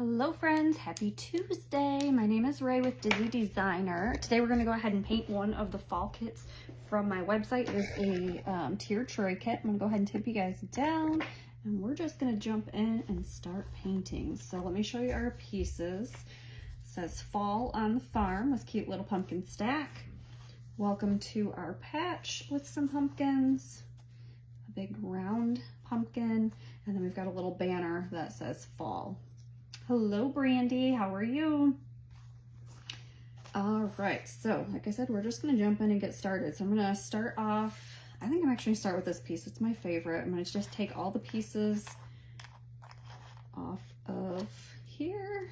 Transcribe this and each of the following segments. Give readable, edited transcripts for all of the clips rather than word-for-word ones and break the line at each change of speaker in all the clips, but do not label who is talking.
Hello friends, happy Tuesday. My name is Ray with Dizzy Designer. Today we're going to go ahead and paint one of the fall kits from my website. It is a tiered tray kit. I'm going to go ahead and tip you guys down and we're just going to jump in and start painting. So let me show you our pieces. It says Fall on the Farm with cute little pumpkin stack. Welcome to our patch with some pumpkins. A big round pumpkin. And then we've got a little banner that says Fall. Hello, Brandy. How are you? All right. So, like I said, we're just going to jump in and get started. So I'm going to start off. I think I'm actually going to start with this piece. It's my favorite. I'm going to just take all the pieces off of here.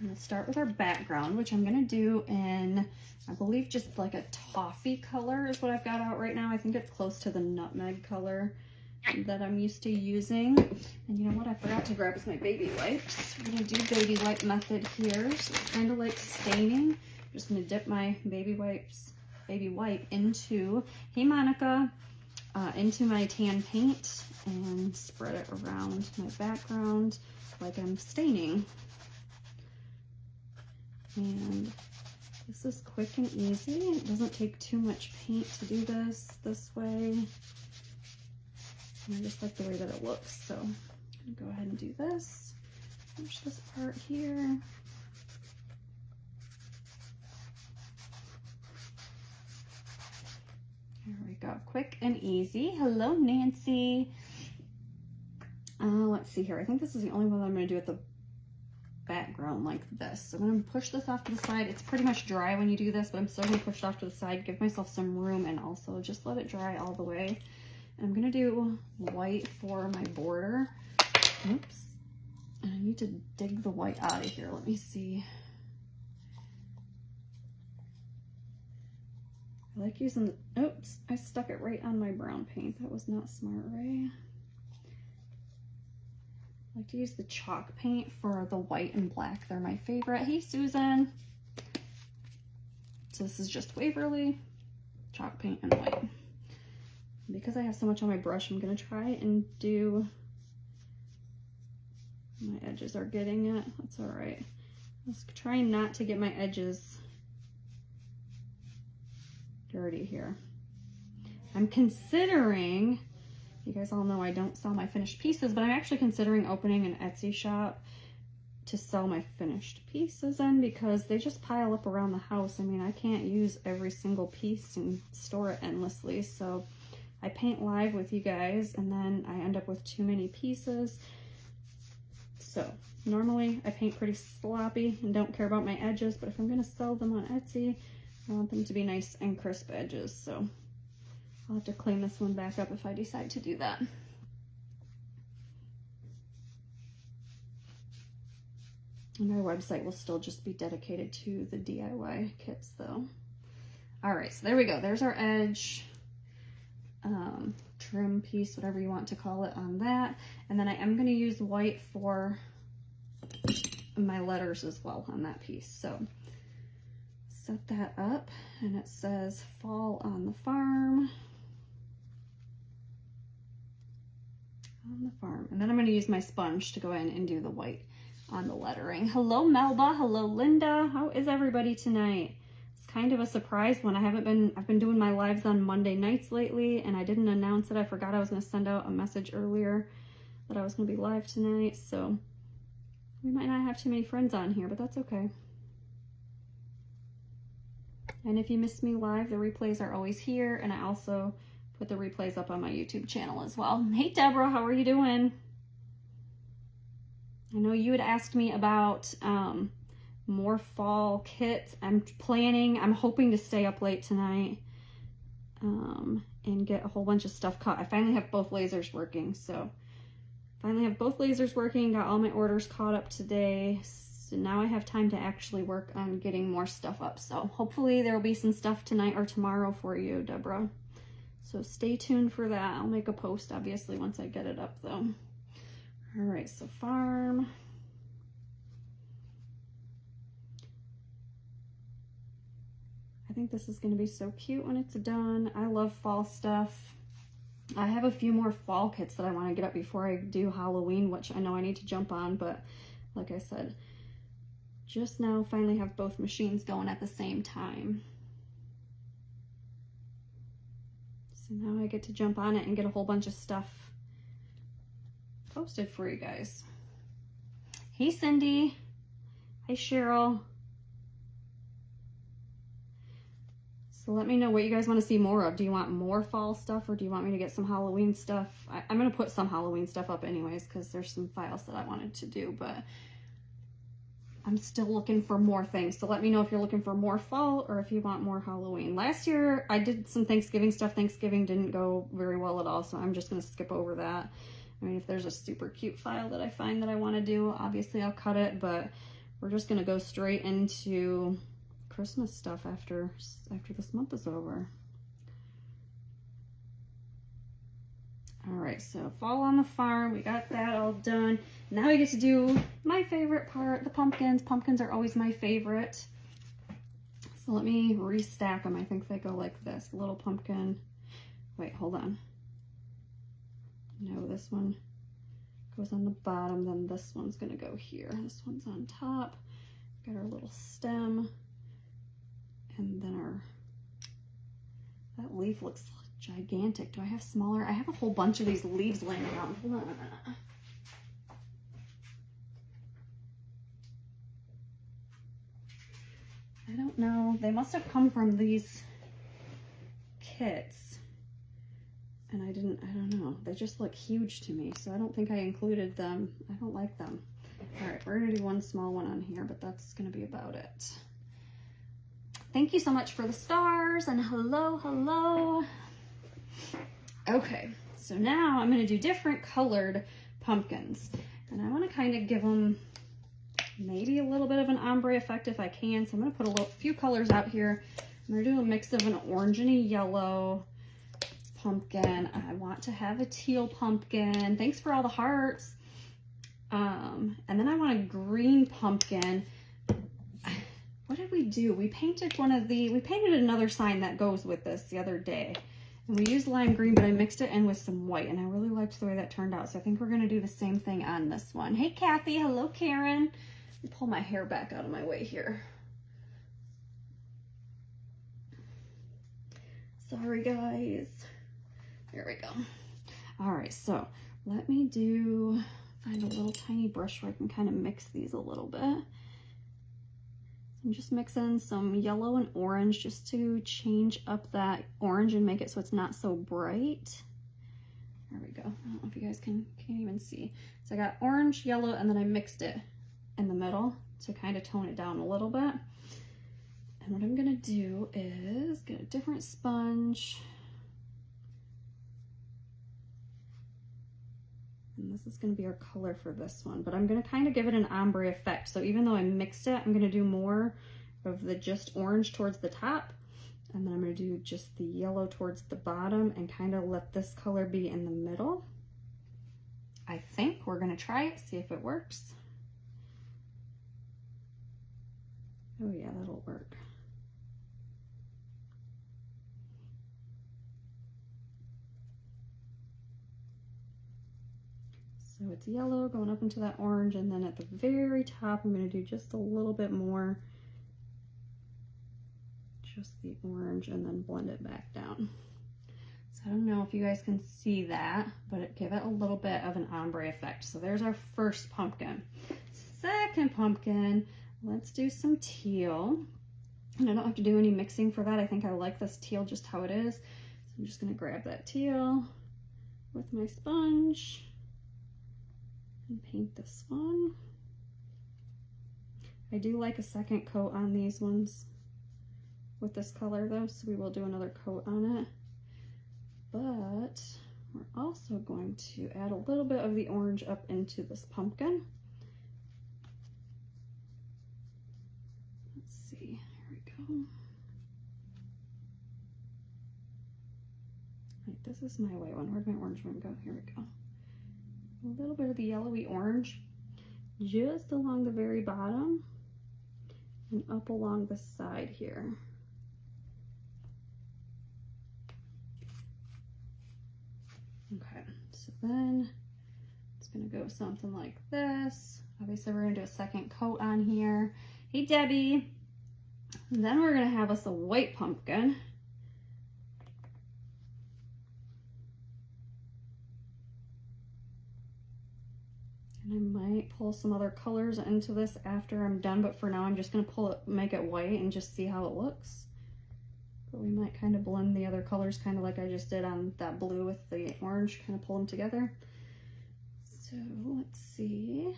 I'm going to start with our background, which I'm going to do in, I believe, just like a toffee color is what I've got out right now. I think it's close to the nutmeg color that I'm used to using. And you know what I forgot to grab is my baby wipes. We're gonna do baby wipe method here. So it's kind of like staining. I'm just gonna dip my baby wipe into, hey Monica, into my tan paint and spread it around my background like I'm staining. And this is quick and easy. It doesn't take too much paint to do this way. I just like the way that it looks, so I'm gonna go ahead and do this. Finish this part here. There we go, quick and easy. Hello, Nancy. Let's see here. I think this is the only one that I'm gonna do at the background like this. So I'm gonna push this off to the side. It's pretty much dry when you do this, but I'm still gonna push it off to the side, give myself some room, and also just let it dry all the way. I'm gonna do white for my border. Oops. I need to dig the white out of here. Let me see. I like using the, oops, I stuck it right on my brown paint. That was not smart, right? I like to use the chalk paint for the white and black. They're my favorite. Hey, Susan. So this is just Waverly, chalk paint and white. Because I have so much on my brush, I'm gonna try and do, my edges are getting it, that's all right. Let's try not to get my edges dirty here. I'm considering, you guys all know I don't sell my finished pieces, but I'm actually considering opening an Etsy shop to sell my finished pieces in because they just pile up around the house. I mean, I can't use every single piece and store it endlessly, so I paint live with you guys and then I end up with too many pieces. So normally I paint pretty sloppy and don't care about my edges, but if I'm gonna sell them on Etsy, I want them to be nice and crisp edges. So I'll have to clean this one back up if I decide to do that. And our website will still just be dedicated to the DIY kits though. All right, so there we go. There's our edge. Trim piece, whatever you want to call it on that. And then I am going to use white for my letters as well on that piece. So set that up and it says Fall on the Farm. On the farm. And then I'm going to use my sponge to go in and do the white on the lettering. Hello, Melba. Hello, Linda. How is everybody tonight? Kind of a surprise one. I've been doing my lives on Monday nights lately and I didn't announce it. I forgot I was going to send out a message earlier that I was going to be live tonight, so we might not have too many friends on here, but that's okay. And if you missed me live, the replays are always here, and I also put the replays up on my YouTube channel as well. Hey Deborah, how are you doing? I know you had asked me about more fall kits. I'm hoping to stay up late tonight and get a whole bunch of stuff cut. I finally have both lasers working, so got all my orders caught up today, so now I have time to actually work on getting more stuff up. So hopefully there will be some stuff tonight or tomorrow for you, Deborah, so stay tuned for that. I'll make a post obviously once I get it up though. All right, so farm. I think this is going to be so cute when it's done. I love fall stuff. I have a few more fall kits that I want to get up before I do Halloween, which I know I need to jump on, but like I said, just now finally have both machines going at the same time. So now I get to jump on it and get a whole bunch of stuff posted for you guys. Hey Cindy. Hi Cheryl. So let me know what you guys want to see more of. Do you want more fall stuff, or do you want me to get some Halloween stuff? I'm going to put some Halloween stuff up anyways, because there's some files that I wanted to do, but I'm still looking for more things. So let me know if you're looking for more fall or if you want more Halloween. Last year I did some Thanksgiving stuff. Thanksgiving didn't go very well at all, so I'm just going to skip over that. I mean, if there's a super cute file that I find that I want to do, obviously I'll cut it, but we're just going to go straight into Christmas stuff after this month is over. All right, so fall on the farm, we got that all done. Now we get to do my favorite part, the pumpkins. Pumpkins are always my favorite. So let me restack them. I think they go like this, little pumpkin. Wait, hold on. No, this one goes on the bottom, then this one's gonna go here. This one's on top. Got our little stem. And then that leaf looks gigantic. Do I have smaller? I have a whole bunch of these leaves laying around. Hold on a minute. I don't know. They must have come from these kits. And I don't know. They just look huge to me. So I don't think I included them. I don't like them. All right, we're gonna do one small one on here, but that's gonna be about it. Thank you so much for the stars, and hello, hello. Okay, so now I'm gonna do different colored pumpkins. And I wanna kind of give them maybe a little bit of an ombre effect if I can. So I'm gonna put a few colors out here. I'm gonna do a mix of an orange and a yellow pumpkin. I want to have a teal pumpkin. Thanks for all the hearts. And then I want a green pumpkin. What did we do? We painted we painted another sign that goes with this the other day. And we used lime green, but I mixed it in with some white, and I really liked the way that turned out. So I think we're gonna do the same thing on this one. Hey Kathy, hello Karen. Let me pull my hair back out of my way here. Sorry guys. There we go. All right, so let me find a little tiny brush where I can kind of mix these a little bit. I'm just mixing some yellow and orange just to change up that orange and make it so it's not so bright. There we go. I don't know if you guys can't even see. So I got orange, yellow, and then I mixed it in the middle to kind of tone it down a little bit. And what I'm gonna do is get a different sponge. And this is going to be our color for this one, but I'm going to kind of give it an ombre effect. So even though I mixed it, I'm going to do more of the just orange towards the top, and then I'm going to do just the yellow towards the bottom and kind of let this color be in the middle. I think we're going to try it, see if it works. Oh yeah, that'll work. So it's yellow going up into that orange, and then at the very top, I'm going to do just a little bit more, just the orange, and then blend it back down. So I don't know if you guys can see that, but give it a little bit of an ombre effect. So there's our first pumpkin. Second pumpkin, let's do some teal. And I don't have to do any mixing for that. I think I like this teal just how it is. So I'm just going to grab that teal with my sponge and paint this one. I do like a second coat on these ones with this color though, so we will do another coat on it. But we're also going to add a little bit of the orange up into this pumpkin. Let's see, here we go. Right, this is my white one. Where'd my orange one go? Here we go. A little bit of the yellowy orange just along the very bottom and up along the side here. Okay, so then it's gonna go something like this. Obviously, we're gonna do a second coat on here. Hey, Debbie. And then we're gonna have us a white pumpkin. And I might pull some other colors into this after I'm done, but for now I'm just gonna pull it, make it white and just see how it looks. But we might kind of blend the other colors kind of like I just did on that blue with the orange, kind of pull them together. So let's see.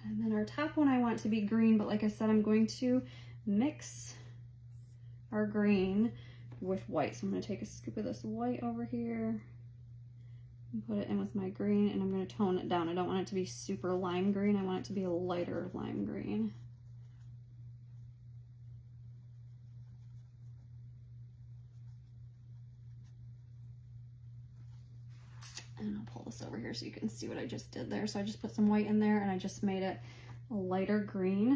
And then our top one I want to be green, but like I said, I'm going to mix our green with white. So I'm going to take a scoop of this white over here and put it in with my green, and I'm going to tone it down. I don't want it to be super lime green. I want it to be a lighter lime green. And I'll pull this over here so you can see what I just did there. So I just put some white in there and I just made it a lighter green.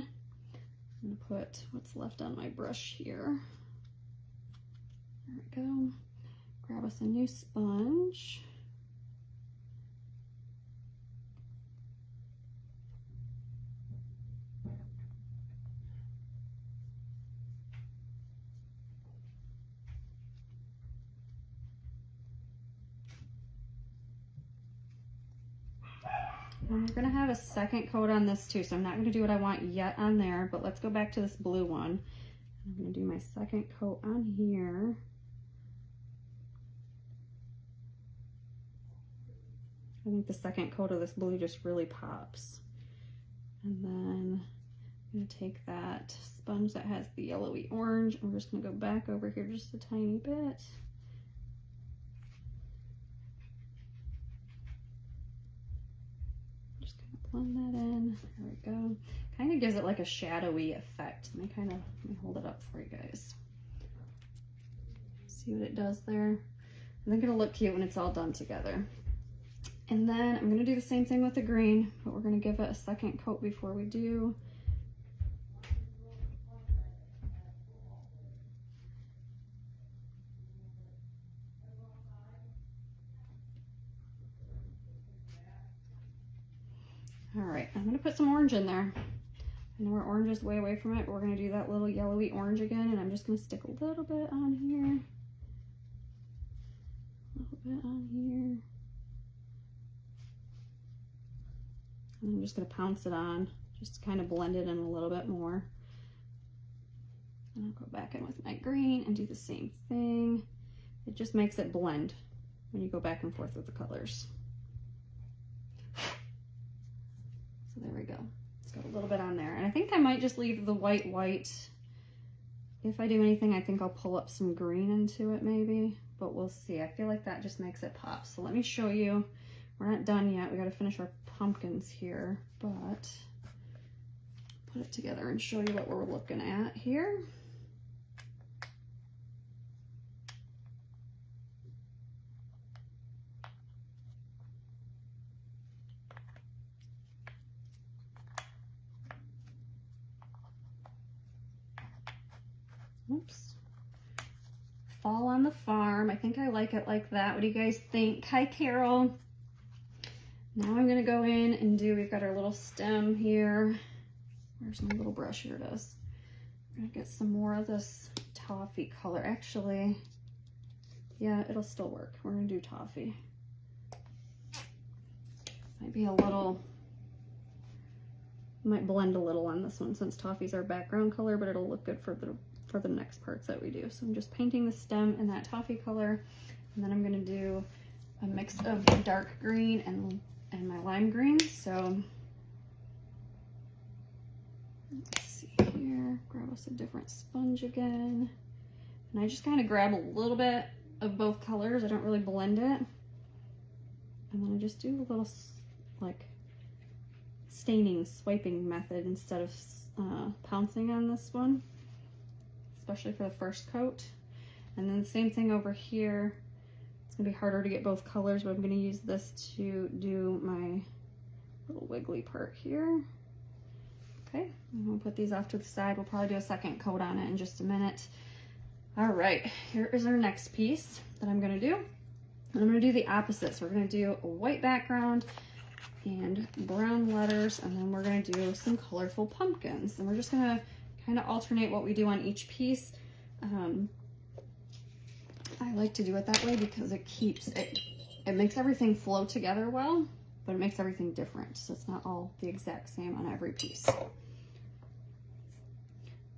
I'm gonna put what's left on my brush here. There we go. Grab us a new sponge. And we're gonna have a second coat on this too, so I'm not gonna do what I want yet on there, but let's go back to this blue one. I'm gonna do my second coat on here. I think the second coat of this blue just really pops. And then I'm gonna take that sponge that has the yellowy orange, and we're just gonna go back over here just a tiny bit. Blend that in. There we go. Kind of gives it like a shadowy effect. Let me hold it up for you guys. See what it does there? I think it'll look cute when it's all done together. And then I'm going to do the same thing with the green, but we're going to give it a second coat before we do. All right, I'm gonna put some orange in there. I know our orange is way away from it, but we're gonna do that little yellowy orange again, and I'm just gonna stick a little bit on here. A little bit on here. And I'm just gonna pounce it on, just to kind of blend it in a little bit more. And I'll go back in with my green and do the same thing. It just makes it blend when you go back and forth with the colors. So there we go. It's got a little bit on there. And I think I might just leave the white. If I do anything, I think I'll pull up some green into it maybe, but we'll see. I feel like that just makes it pop. So let me show you. We're not done yet. We got to finish our pumpkins here, but put it together and show you what we're looking at here. Oops. Fall on the Farm. I think I like it like that. What do you guys think? Hi, Carol. Now I'm going to go in and we've got our little stem here. Where's my little brush? Here it is. I'm going to get some more of this toffee color. Actually, yeah, it'll still work. We're going to do toffee. Might be a little, might blend a little on this one since toffee's our background color, but it'll look good for the next parts that we do. So I'm just painting the stem in that toffee color, and then I'm going to do a mix of dark green and my lime green. So let's see here, grab us a different sponge again, and I just kind of grab a little bit of both colors. I don't really blend it, and then I just do a little like staining, swiping method instead of pouncing on this one, especially for the first coat. And then the same thing over here. It's gonna be harder to get both colors, but I'm gonna use this to do my little wiggly part here. Okay, I'm gonna put these off to the side. We'll probably do a second coat on it in just a minute. All right, here is our next piece that I'm gonna do. And I'm gonna do the opposite. So we're gonna do a white background and brown letters, and then we're going to do some colorful pumpkins. And we're just going to kind of alternate what we do on each piece. I like to do it that way because it keeps it, it makes everything flow together well, but it makes everything different. So it's not all the exact same on every piece.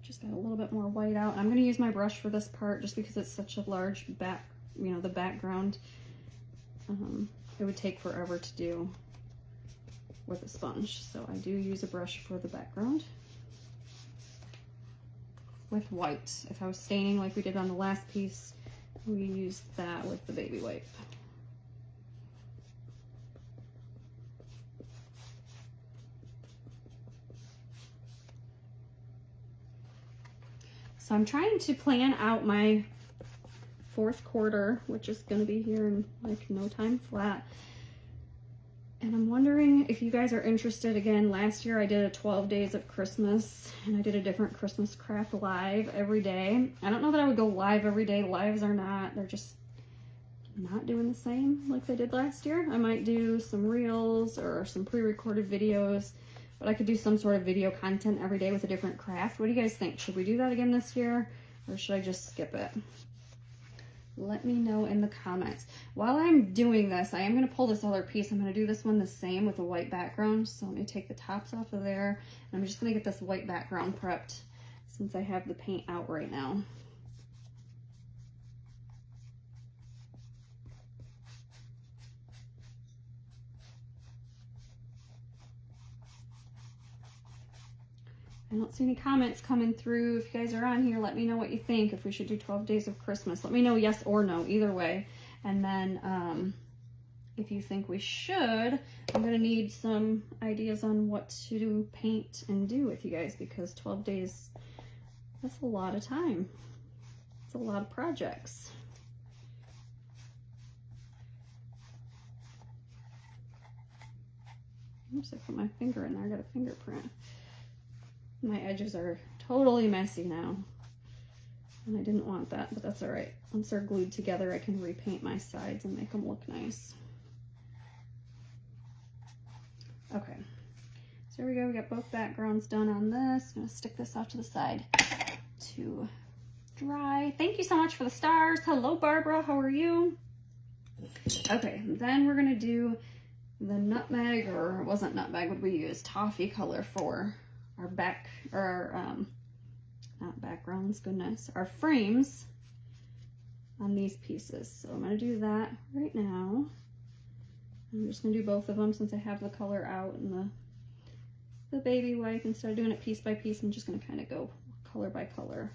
Just got a little bit more white out. I'm going to use my brush for this part just because it's such a large back, you know, the background. It would take forever to do with a sponge. So I do use a brush for the background with white. If I was staining like we did on the last piece, we used that with the baby wipe. So I'm trying to plan out my fourth quarter, which is going to be here in like no time flat. And I'm wondering if you guys are interested. Again, last year I did a 12 days of Christmas, and I did a different Christmas craft live every day. I don't know that I would go live every day. Lives are not, they're just not doing the same like they did last year. I might do some reels or some pre-recorded videos, but I could do some sort of video content every day with a different craft. What do you guys think? Should we do that again this year, or should I just skip it? Let me know in the comments. While I'm doing this, I am going to pull this other piece. I'm going to do this one the same with a white background. So let me take the tops off of there. And I'm just going to get this white background prepped since I have the paint out right now. I don't see any comments coming through. If you guys are on here, let me know what you think. If we should do 12 days of Christmas, let me know yes or no, either way. And then if you think we should, I'm gonna need some ideas on what to paint and do with you guys, because 12 days, that's a lot of time. It's a lot of projects. Oops, I put my finger in there, I got a fingerprint. My edges are totally messy now, and I didn't want that, but that's all right. Once they're glued together, I can repaint my sides and make them look nice. Okay, so here we go. We got both backgrounds done on this. I'm gonna stick this off to the side to dry. Thank you so much for the stars. Hello, Barbara. How are you? Okay, then we're gonna do the nutmeg, or it wasn't nutmeg, what we use? Toffee color for our back, or not backgrounds, goodness, our frames on these pieces. So I'm gonna do that right now. I'm just gonna do both of them since I have the color out and the baby wipe. Instead of doing it piece by piece, I'm just gonna kind of go color by color.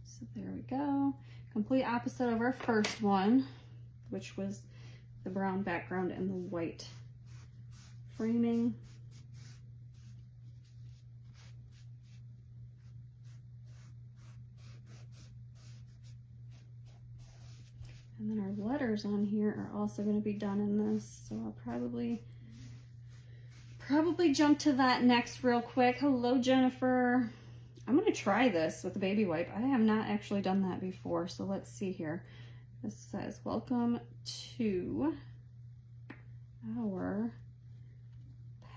So there we go. Complete opposite of our first one, which was the brown background and the white framing. And then our letters on here are also going to be done in this, so I'll probably jump to that next real quick. Hello, Jennifer. I'm going to try this with the baby wipe. I have not actually done that before, so let's see here. This says, welcome to our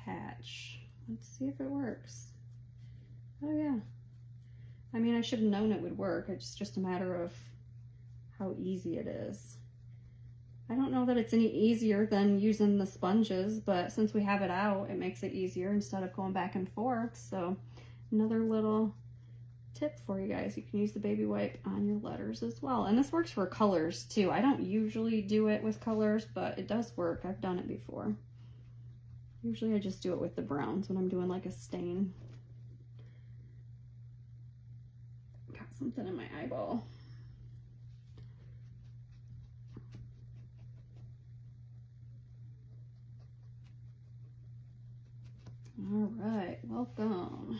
patch. Let's see if it works. Oh yeah. I mean, I should have known it would work. It's just a matter of how easy it is. I don't know that it's any easier than using the sponges, but since we have it out, it makes it easier instead of going back and forth. So another little tip for you guys. You can use the baby wipe on your letters as well. And this works for colors too. I don't usually do it with colors, but it does work. I've done it before. Usually I just do it with the browns when I'm doing like a stain. Got something in my eyeball. All right, welcome.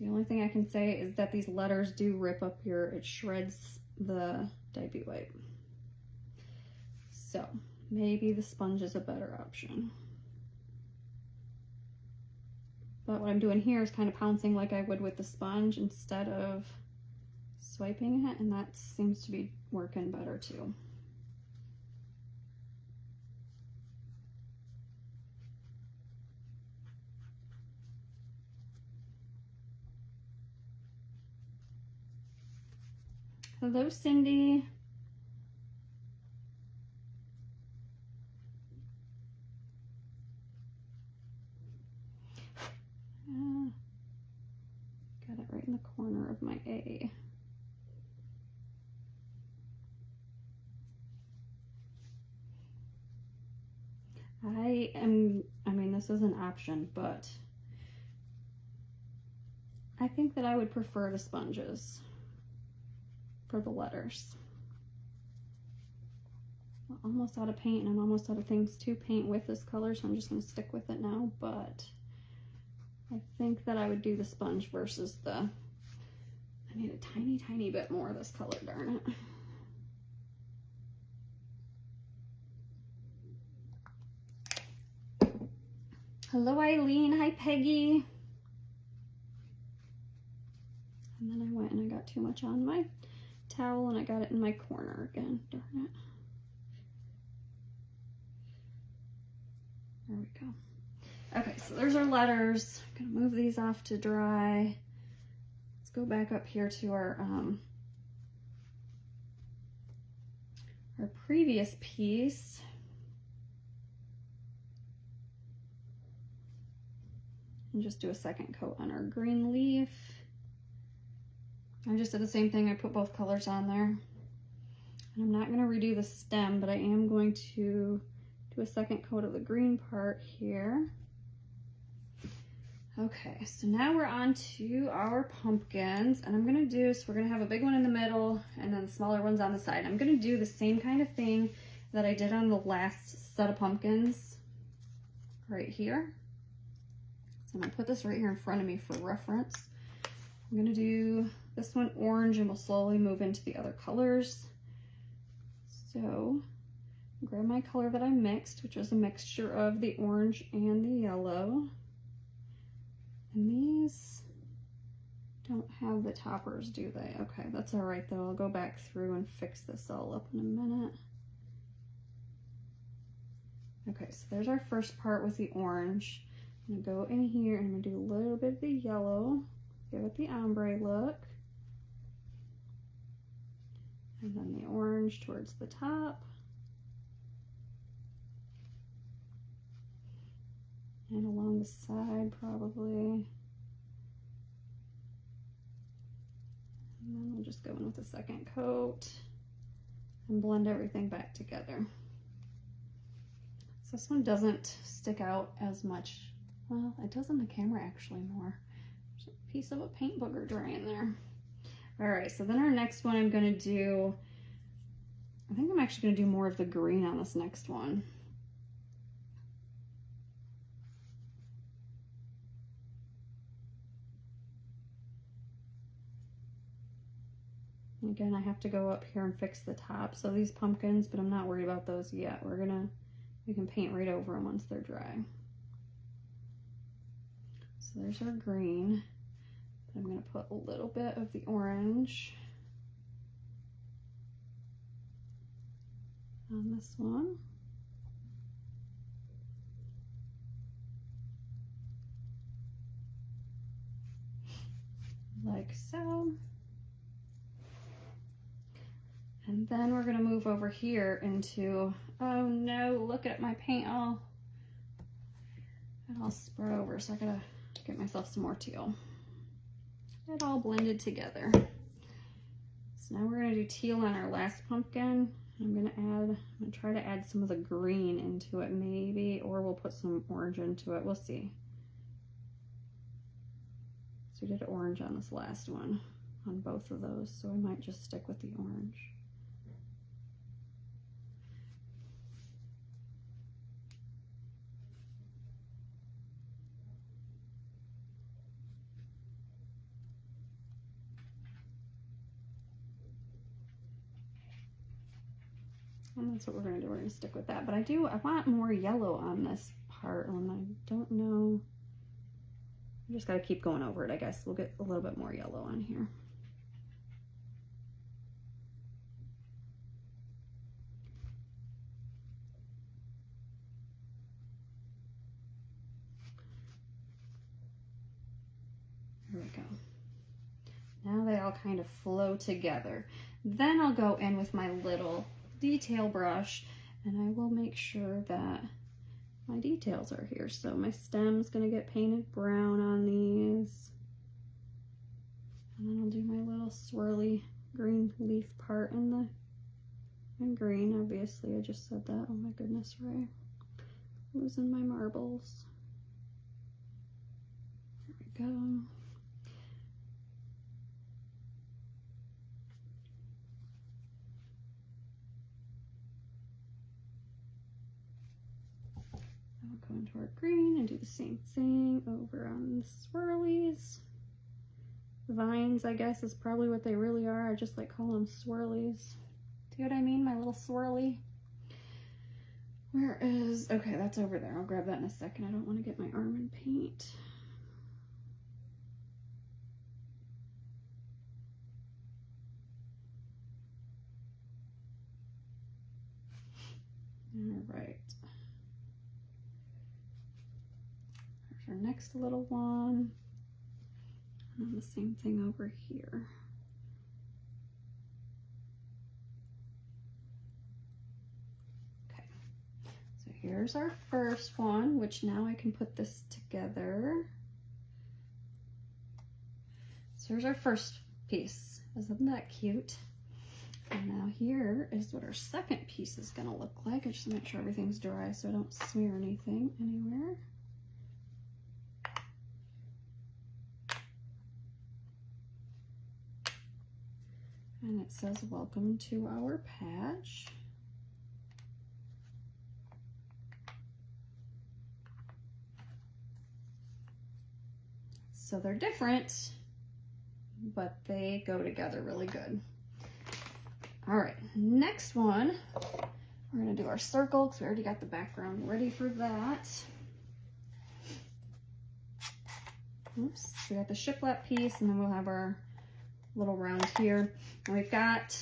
The only thing I can say is that these letters do rip up here. It shreds the baby wipe. So maybe the sponge is a better option. But what I'm doing here is kind of pouncing like I would with the sponge instead of swiping it, and that seems to be working better too. Hello, Cindy. Got it right in the corner of my A. I mean, this is an option, but I think that I would prefer the sponges for the letters. I'm almost out of paint, and I'm almost out of things to paint with this color, so I'm just going to stick with it now, but I think that I would do the sponge versus the, I need a tiny, tiny bit more of this color, darn it. Hello, Eileen. Hi, Peggy. And then I went and I got too much on my towel, and I got it in my corner again, darn it. There we go. Okay, so there's our letters. I'm gonna move these off to dry. Let's go back up here to our previous piece. And just do a second coat on our green leaf. I just did the same thing. I put both colors on there. And I'm not gonna redo the stem, but I am going to do a second coat of the green part here. Okay, so now we're on to our pumpkins, and I'm gonna do, so we're gonna have a big one in the middle and then smaller ones on the side. I'm gonna do the same kind of thing that I did on the last set of pumpkins right here. So I'm gonna put this right here in front of me for reference. I'm gonna do this one orange, and we'll slowly move into the other colors. So grab my color that I mixed, which was a mixture of the orange and the yellow. And these don't have the toppers, do they? Okay, that's all right though. I'll go back through and fix this all up in a minute. Okay, so there's our first part with the orange. I'm gonna go in here and I'm gonna do a little bit of the yellow, give it the ombre look. And then the orange towards the top. And along the side, probably. And then we'll just go in with a second coat and blend everything back together. So this one doesn't stick out as much. Well, it does on the camera actually more. There's a piece of a paint booger drying there. All right, so then our next one I'm gonna do, I think I'm actually gonna do more of the green on this next one. Again, I have to go up here and fix the tops of these pumpkins, but I'm not worried about those yet. We can paint right over them once they're dry. So there's our green. I'm gonna put a little bit of the orange on this one. Like so. And then we're gonna move over here into, oh no, look at my paint all spread over, so I gotta get myself some more teal. It all blended together. So now we're gonna do teal on our last pumpkin. I'm gonna try to add some of the green into it maybe, or we'll put some orange into it, we'll see. So we did orange on this last one, on both of those, so I might just stick with the orange. And that's what we're gonna do, we're gonna stick with that. But I want more yellow on this part, and I don't know. I just gotta keep going over it, I guess. We'll get a little bit more yellow on here. we go. Now they all kind of flow together. Then I'll go in with my little detail brush and I will make sure that my details are here. So my stem's gonna get painted brown on these. And then I'll do my little swirly green leaf part in the green. Obviously, I just said that. Oh my goodness, Ray. Losing my marbles. There we go. I'll go into our green and do the same thing over on the swirlies. Vines, I guess, is probably what they really are. I just like calling them swirlies. See what I mean? My little swirly. Where is, okay, that's over there. I'll grab that in a second. I don't want to get my arm in paint. All right. There's our next little one. And the same thing over here. Okay, so here's our first one, which now I can put this together. So here's our first piece. Isn't that cute? And now here is what our second piece is gonna look like. I just make sure everything's dry so I don't smear anything anywhere. And it says, welcome to our patch. So they're different, but they go together really good. All right, next one, we're gonna do our circle because we already got the background ready for that. Oops, we got the shiplap piece and then we'll have our little round here. And we've got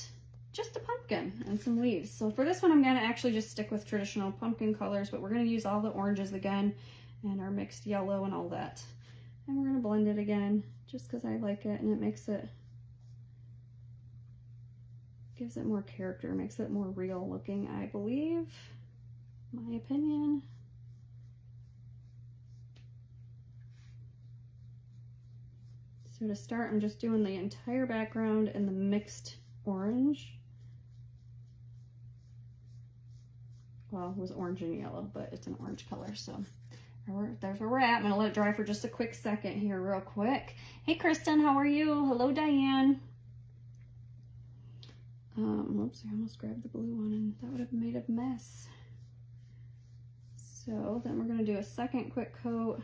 just a pumpkin and some leaves. So for this one, I'm gonna actually just stick with traditional pumpkin colors, but we're gonna use all the oranges again and our mixed yellow and all that. And we're gonna blend it again just because I like it and it makes it, gives it more character, makes it more real looking, I believe, my opinion. So to start, I'm just doing the entire background in the mixed orange. Well, it was orange and yellow, but it's an orange color, so there's where we're at. I'm gonna let it dry for just a quick second here real quick. Hey, Kristen, how are you? Hello, Diane. Whoops, I almost grabbed the blue one and that would have made a mess. So then we're gonna do a second quick coat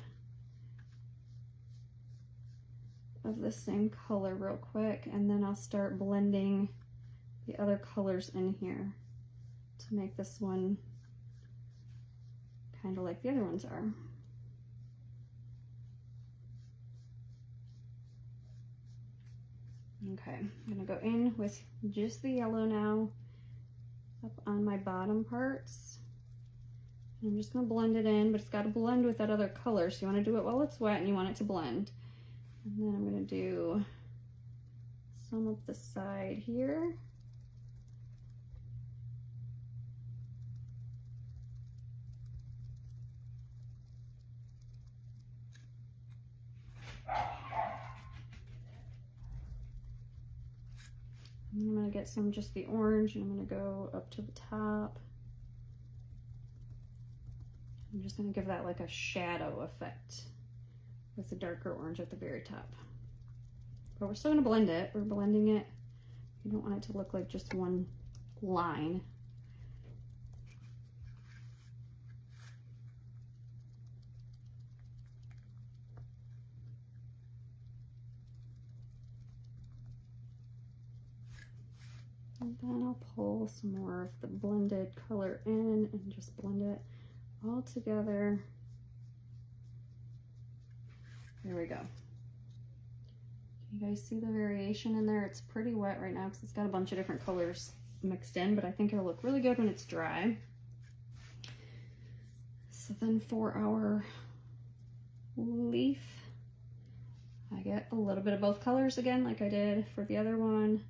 of the same color real quick, and then I'll start blending the other colors in here to make this one kind of like the other ones are. Okay, I'm gonna go in with just the yellow now up on my bottom parts. I'm just gonna blend it in, but it's gotta blend with that other color. So you wanna do it while it's wet and you want it to blend. And then I'm gonna do some up the side here. And I'm gonna get some just the orange and I'm gonna go up to the top. I'm just gonna give that like a shadow effect with the darker orange at the very top. But we're still gonna blend it. We're blending it. You don't want it to look like just one line. And then I'll pull some more of the blended color in and just blend it all together. There we go. You guys see the variation in there? It's pretty wet right now because it's got a bunch of different colors mixed in, but I think it'll look really good when it's dry. So then for our leaf, I get a little bit of both colors again, like I did for the other one.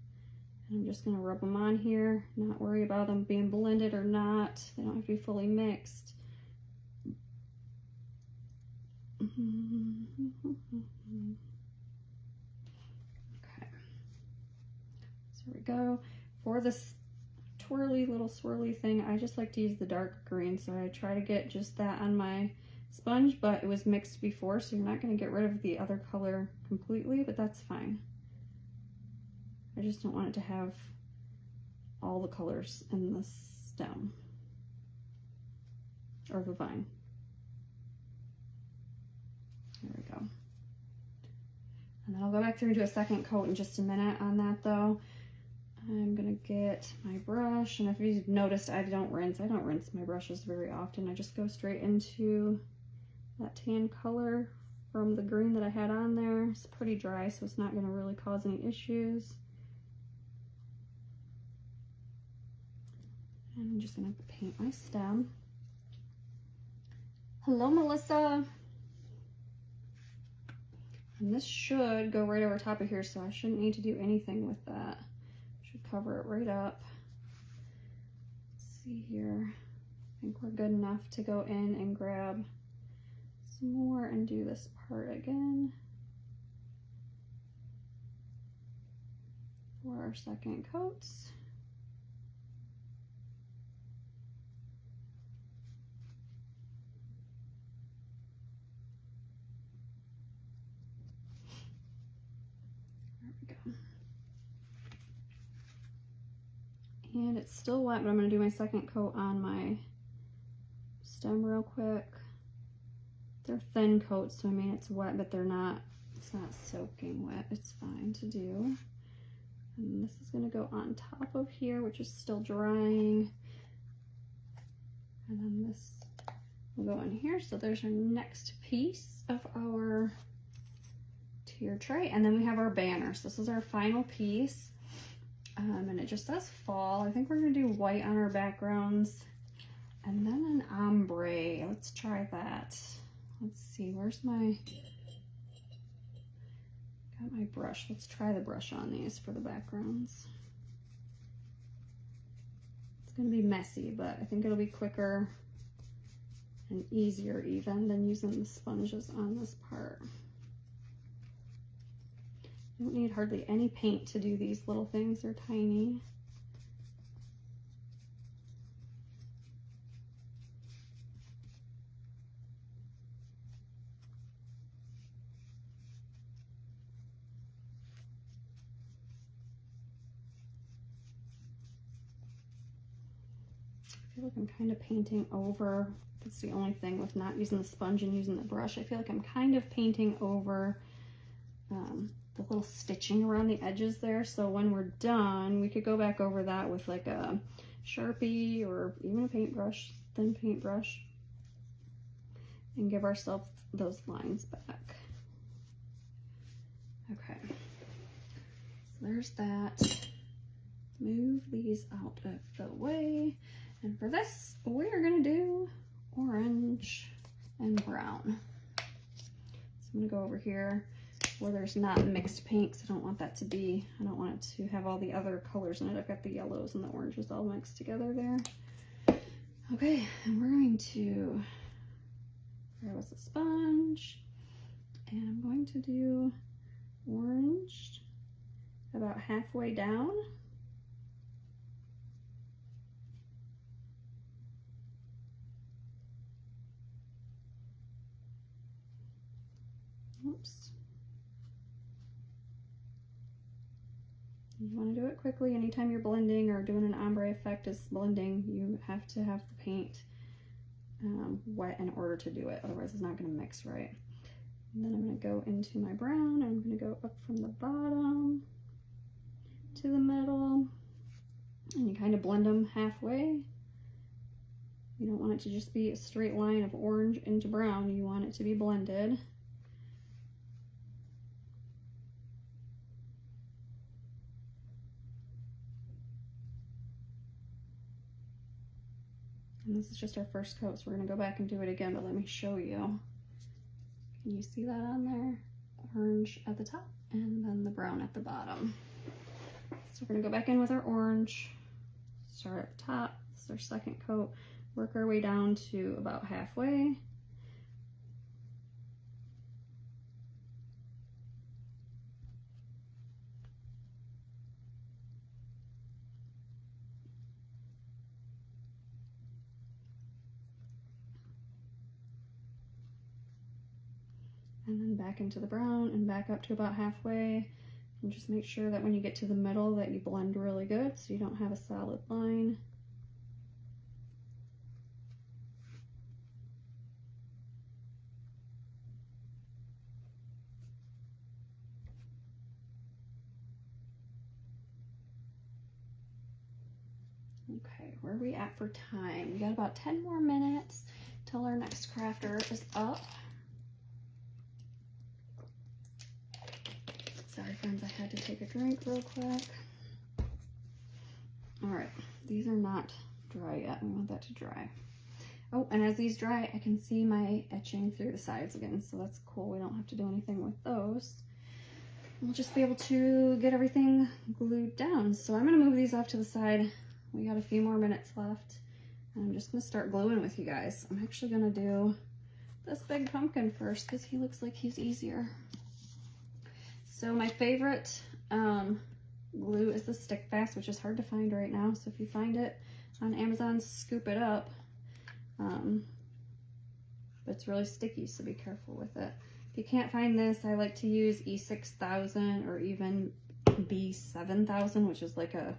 And I'm just gonna rub them on here, not worry about them being blended or not. They don't have to be fully mixed. Okay. So there we go. For this twirly little swirly thing, I just like to use the dark green, so I try to get just that on my sponge, but it was mixed before, so you're not going to get rid of the other color completely, but that's fine. I just don't want it to have all the colors in the stem or the vine. There we go. And then I'll go back through and do a second coat in just a minute on that though. I'm gonna get my brush, and if you've noticed, I don't rinse my brushes very often. I just go straight into that tan color from the green that I had on there. It's pretty dry, so it's not gonna really cause any issues. And I'm just gonna paint my stem. Hello, Melissa. And this should go right over top of here, so I shouldn't need to do anything with that. Should cover it right up. Let's see here. I think we're good enough to go in and grab some more and do this part again for our second coats. And it's still wet, but I'm going to do my second coat on my stem real quick. They're thin coats, so I mean it's wet, but it's not soaking wet. It's fine to do. And this is going to go on top of here, which is still drying. And then this will go in here. So there's our next piece of our tier tray. And then we have our banners. This is our final piece. And it just says fall. I think we're going to do white on our backgrounds. And then an ombre. Let's try that. Let's see, where's my... Got my brush. Let's try the brush on these for the backgrounds. It's going to be messy, but I think it'll be quicker and easier even than using the sponges on this part. You don't need hardly any paint to do these little things. They're tiny. I feel like I'm kind of painting over. That's the only thing with not using the sponge and using the brush. I feel like I'm kind of painting over the little stitching around the edges there. So when we're done, we could go back over that with like a Sharpie or even a paintbrush, thin paintbrush, and give ourselves those lines back. Okay, so there's that. Move these out of the way. And for this, we are gonna do orange and brown. So I'm gonna go over here where there's not mixed paint, because I don't want that to be, I don't want it to have all the other colors in it. I've got the yellows and the oranges all mixed together there. Okay, and we're going to, there was a sponge, and I'm going to do orange about halfway down. Oops. You want to do it quickly. Anytime you're blending or doing an ombre effect is blending, you have to have the paint wet in order to do it. Otherwise it's not going to mix right. And then I'm going to go into my brown. I'm going to go up from the bottom to the middle. And you kind of blend them halfway. You don't want it to just be a straight line of orange into brown. You want it to be blended. And this is just our first coat, so we're going to go back and do it again, but let me show you. Can you see that on there? orange at the top and then the brown at the bottom. So we're gonna go back in with our orange, start at the top, this is our second coat, work our way down to about halfway. And then back into the brown and back up to about halfway. And just make sure that when you get to the middle that you blend really good so you don't have a solid line. Okay, where are we at for time? We got about 10 more minutes till our next crafter is up. Sorry friends, I had to take a drink real quick. All right, these are not dry yet. We want that to dry. Oh, and as these dry, I can see my etching through the sides again, so that's cool. We don't have to do anything with those. We'll just be able to get everything glued down. So I'm gonna move these off to the side. We got a few more minutes left. I'm just gonna start gluing with you guys. I'm actually gonna do this big pumpkin first because he looks like he's easier. So my favorite glue is the Stick Fast, which is hard to find right now. So if you find it on Amazon, scoop it up. But it's really sticky, so be careful with it. If you can't find this, I like to use E6000 or even B7000, which is like a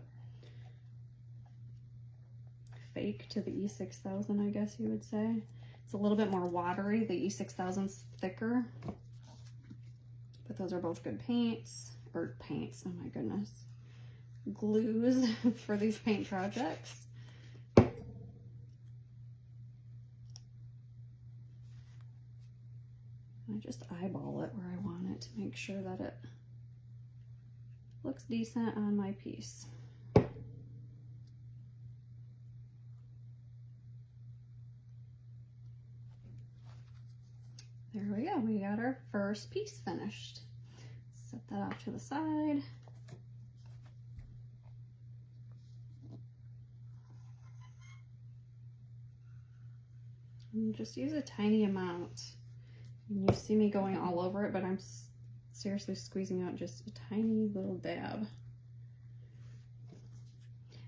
fake to the E6000, I guess you would say. It's a little bit more watery. The E6000's thicker. But those are both good paints, oh my goodness, glues for these paint projects. I just eyeball it where I want it to make sure that it looks decent on my piece. There we go, we got our first piece finished. Set that off to the side. And just use a tiny amount. And you see me going all over it, but I'm seriously squeezing out just a tiny little dab.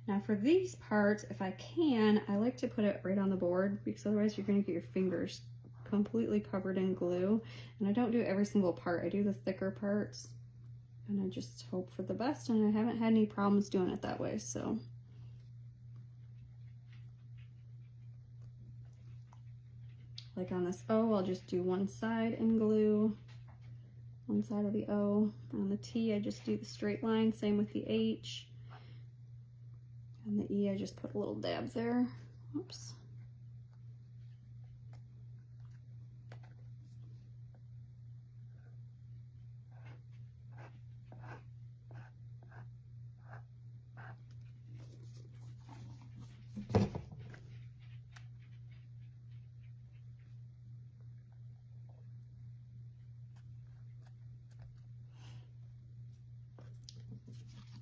Now for these parts, if I can, I like to put it right on the board because otherwise you're going to get your fingers completely covered in glue. And I don't do every single part. I do the thicker parts and I just hope for the best, and I haven't had any problems doing it that way. So like on this O, I'll just do one side and glue one side of the O. On the T, I just do the straight line. Same with the H. And the E, I just put a little dab there. Oops.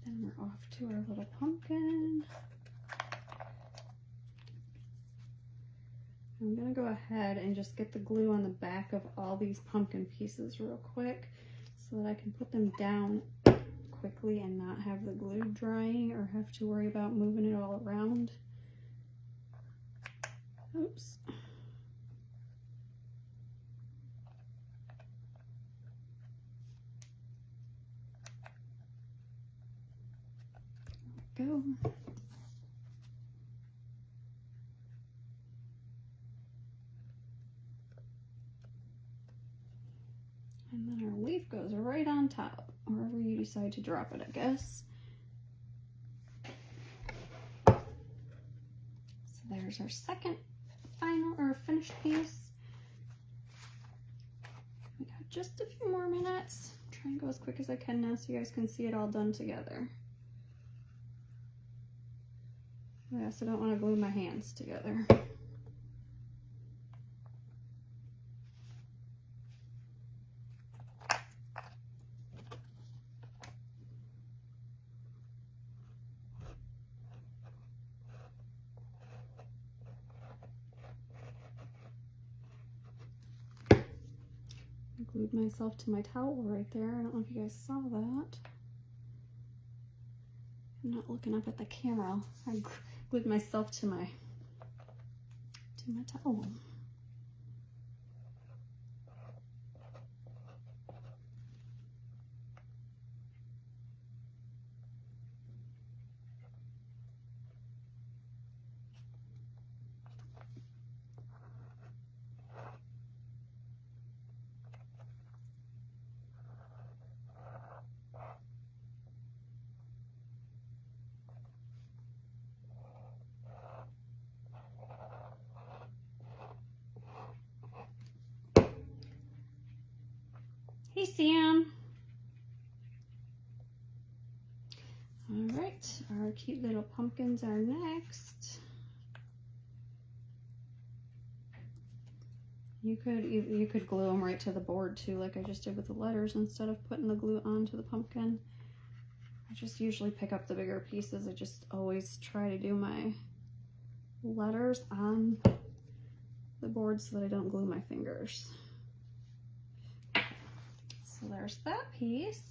Then we're off to our little pumpkin. I'm gonna go ahead and just get the glue on the back of all these pumpkin pieces real quick so that I can put them down quickly and not have the glue drying or have to worry about moving it all around. Oops. There we go. And then our leaf goes right on top, wherever you decide to drop it, I guess. So there's our second final or finished piece. We got just a few more minutes. I'm trying to go as quick as I can now so you guys can see it all done together. I also don't want to glue my hands together. Glued myself to my towel right there. I don't know if you guys saw that. I'm not looking up at the camera. I glued myself to my towel. Hey, Sam. All right, our cute little pumpkins are next. You could glue them right to the board too, like I just did with the letters, instead of putting the glue onto the pumpkin. I just usually pick up the bigger pieces. I just always try to do my letters on the board so that I don't glue my fingers. So there's that piece.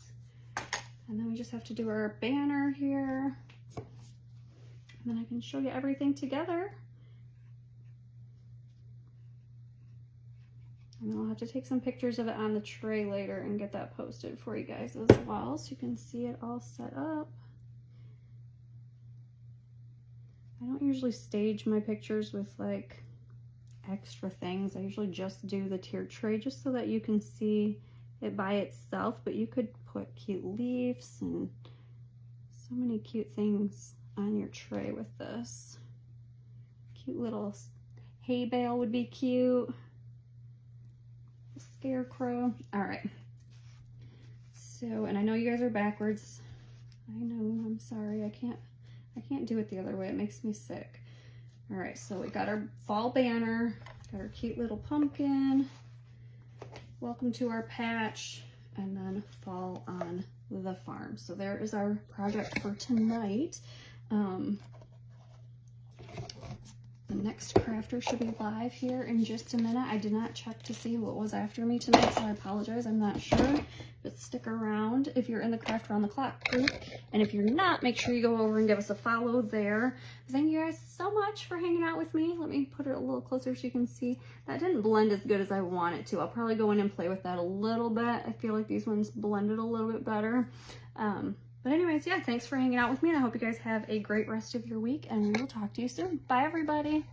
And then we just have to do our banner here. And then I can show you everything together. And then I'll have to take some pictures of it on the tray later and get that posted for you guys as well, so you can see it all set up. I don't usually stage my pictures with like extra things. I usually just do the tiered tray just so that you can see it by itself, but you could put cute leaves and so many cute things on your tray with this. Cute little hay bale would be cute. A scarecrow. All right. So, and I know you guys are backwards. I know, I'm sorry. I can't do it the other way. It makes me sick. All right, so we got our fall banner, got our cute little pumpkin. Welcome to our patch, and then fall on the farm. So there is our project for tonight. The next crafter should be live here in just a minute. I did not check to see what was after me tonight, so I apologize. I'm not sure, but stick around if you're in the Craft Around the Clock group. And if you're not, make sure you go over and give us a follow there. Thank you guys so much for hanging out with me. Let me put it a little closer so you can see. That didn't blend as good as I want it to. I'll probably go in and play with that a little bit. I feel like these ones blended a little bit better. But anyways, yeah, thanks for hanging out with me, and I hope you guys have a great rest of your week, and we will talk to you soon. Bye, everybody.